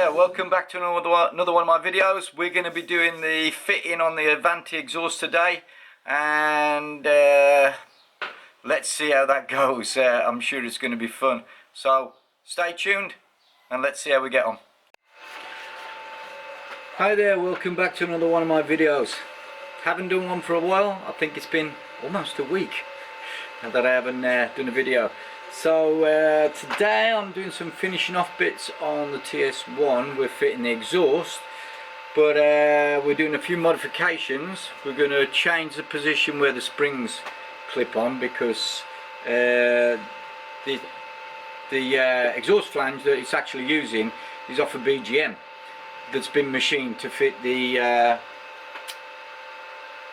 there, welcome back to another one of my videos. We're going to be doing the fitting on the AVANTI exhaust today, and let's see how that goes. I'm sure it's going to be fun, so stay tuned and let's see how we get on. Hi there, welcome back to another one of my videos. Haven't done one for a while. I think it's been almost a week that I haven't done a video. So today I'm doing some finishing off bits on the TS1. We're fitting the exhaust, but we're doing a few modifications. We're going to change the position where the springs clip on, because the exhaust flange that it's actually using is off a BGM that's been machined to fit the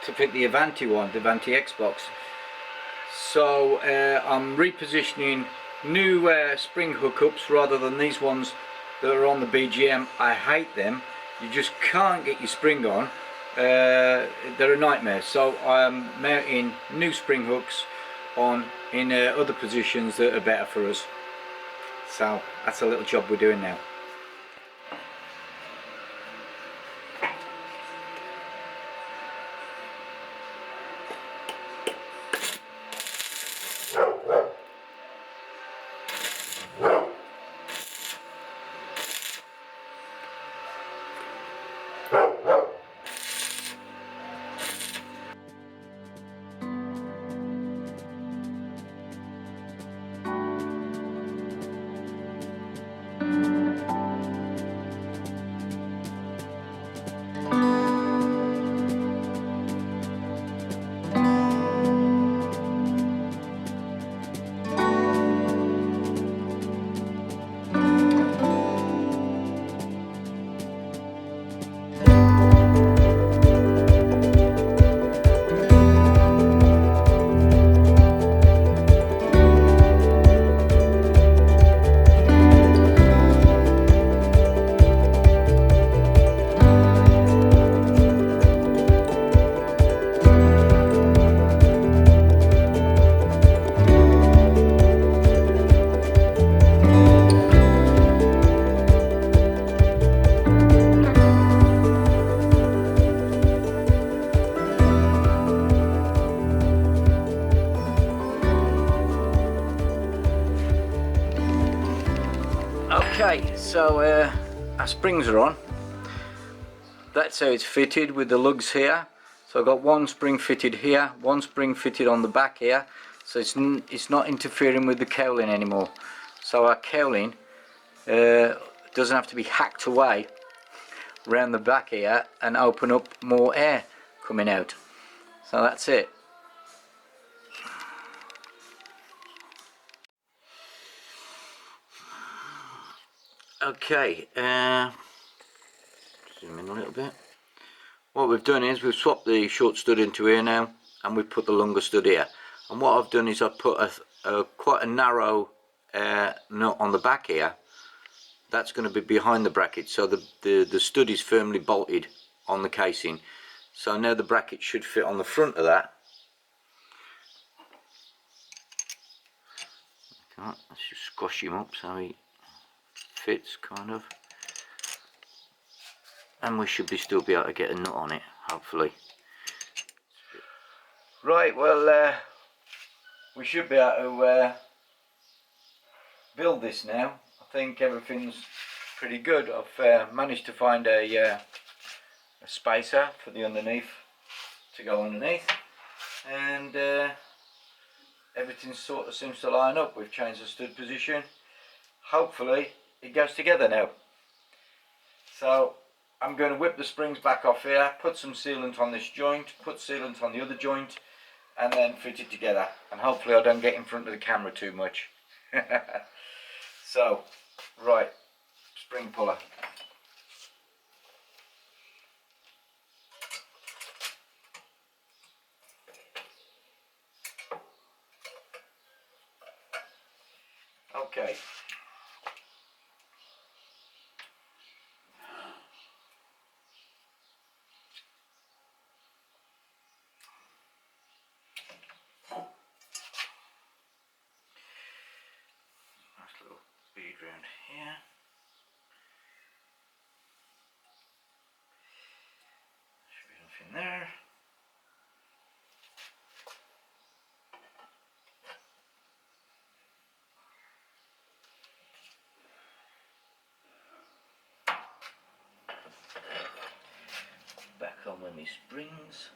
AVANTI one, the AVANTI Xbox. So I'm repositioning new spring hookups rather than these ones that are on the BGM. I hate them. You just can't get your spring on. They're a nightmare. So I'm mounting new spring hooks on in other positions that are better for us. So that's a little job we're doing now. Okay, so our springs are on. That's how it's fitted with the lugs here. So I've got one spring fitted here, one spring fitted on the back here, so it's not interfering with the cowling anymore. So our cowling doesn't have to be hacked away around the back here and open up more air coming out. So that's it. Okay, zoom in a little bit. What we've done is we've swapped the short stud into here now, and we've put the longer stud here. And what I've done is I've put quite a narrow nut on the back here. That's going to be behind the bracket, so the stud is firmly bolted on the casing. So now the bracket should fit on the front of that. Okay, let's just squash him up so he fits kind of, and we should still be able to get a nut on it, hopefully. Right, well we should be able to build this now. I think everything's pretty good. I've managed to find a spacer for the underneath to go underneath, and everything sort of seems to line up. We've changed the stud position. Hopefully it goes together now. So I'm going to whip the springs back off here, put some sealant on this joint, put sealant on the other joint, and then fit it together. And hopefully I don't get in front of the camera too much. So, right, spring puller. Okay. Nice little bead round here. my springs.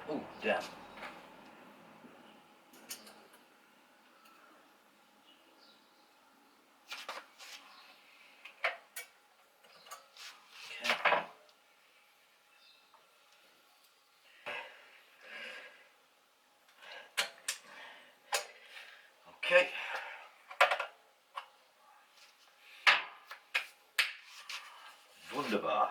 Oh, damn. Okay. Wunderbar.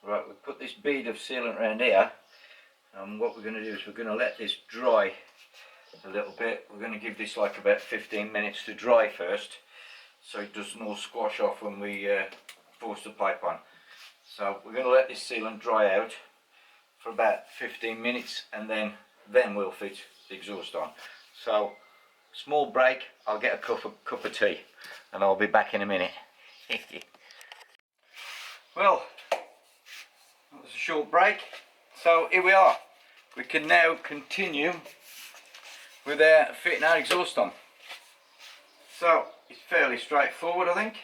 Right, we've put this bead of sealant around here, and what we're going to do is we're going to let this dry a little bit. We're going to give this like about 15 minutes to dry first, so it doesn't all squash off when we force the pipe on. So we're going to let this sealant dry out for about 15 minutes, and then we'll fit the exhaust on. So small break, I'll get a cup of tea and I'll be back in a minute. Well, that was a short break, so here we are. We can now continue with fitting our exhaust on. So it's fairly straightforward, I think.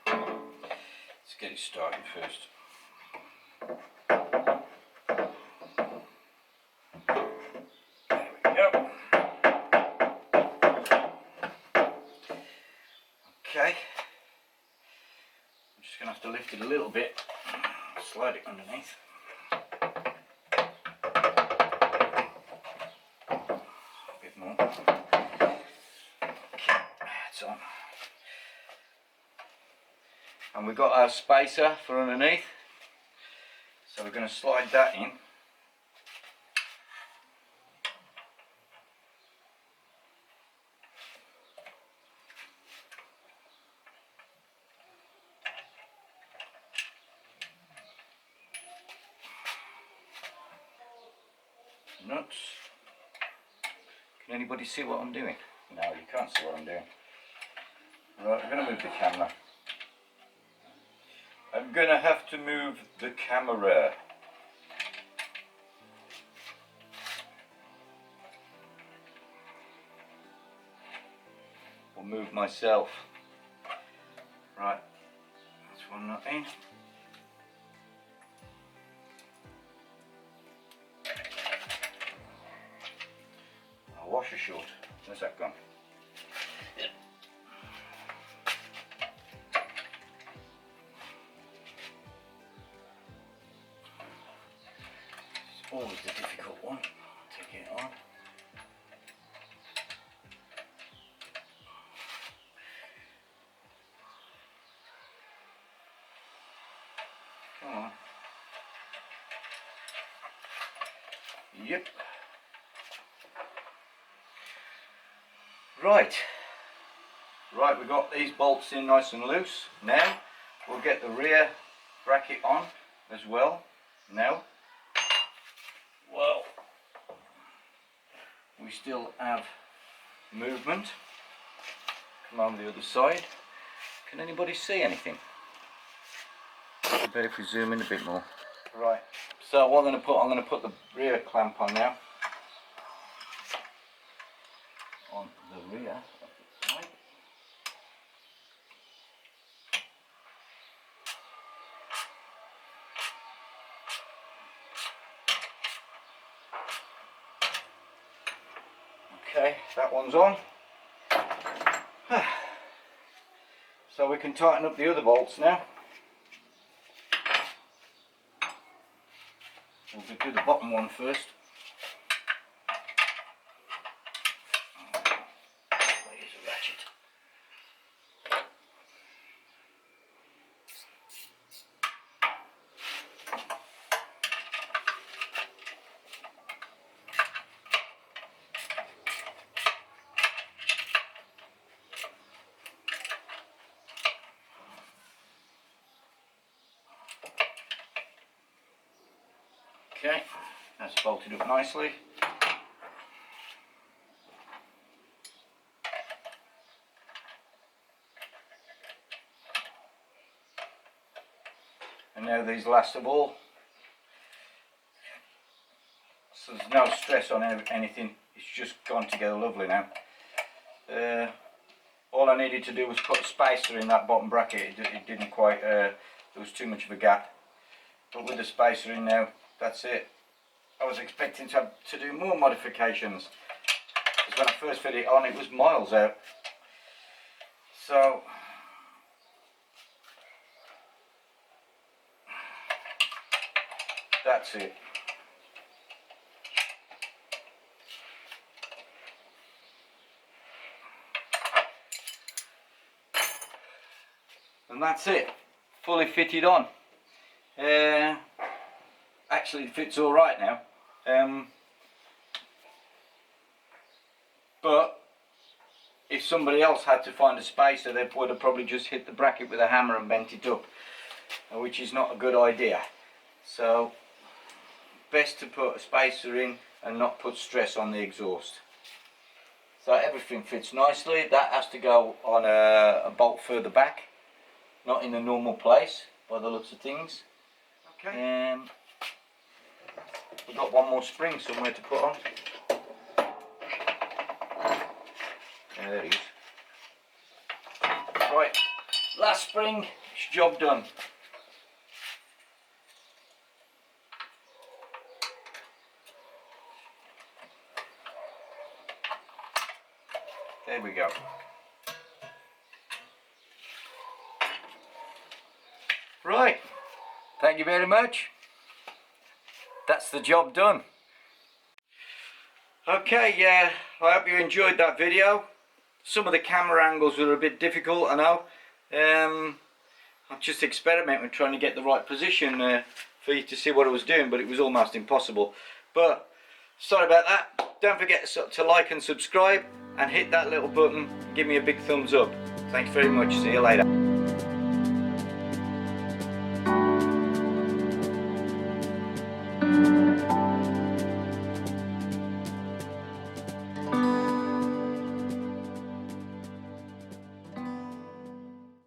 Let's get it started first. There we go. Okay. I'm just going to have to lift it a little bit, slide it underneath. A bit more. Okay, it's on. And we've got our spacer for underneath, so we're going to slide that in. Nuts. Can anybody see what I'm doing? No, you can't see what I'm doing. Right, I'm going to move the camera. I'm going to have to move the camera. Or move myself. Right, that's one nut in. Our washer short. Where's that gone? It's always the difficult one. Take it on. Come on. Yep. Right, we've got these bolts in nice and loose. Now we'll get the rear bracket on as well. Now, well, we still have movement. Come on the other side. Can anybody see anything? I bet if we zoom in a bit more. Right, so what I'm going to put the rear clamp on now. On the rear of the pipe. Okay, that one's on. So we can tighten up the other bolts now. We'll do the bottom one first. Here's a ratchet. Okay, that's bolted up nicely. how these last of all. So there's no stress on anything, it's just gone together lovely now. All I needed to do was put a spacer in that bottom bracket. It didn't quite, there was too much of a gap. But with the spacer in now, that's it. I was expecting to do more modifications, because when I first fit it on it was miles out. So that's it. And that's it, fully fitted on. Actually it fits all right now, but if somebody else had to find a spacer, they would have probably just hit the bracket with a hammer and bent it up, which is not a good idea. So best to put a spacer in and not put stress on the exhaust. So everything fits nicely. That has to go on a bolt further back, not in a normal place by the looks of things. Okay. We've got one more spring somewhere to put on. Yeah, there it is. Right, last spring, it's job done. There we go. Right, thank you very much. That's the job done. Okay, yeah, I hope you enjoyed that video. Some of the camera angles were a bit difficult, I know. I'm just experimenting trying to get the right position for you to see what I was doing, but it was almost impossible. But sorry about that. Don't forget to like and subscribe and hit that little button. Give me a big thumbs up. Thanks very much. See you later.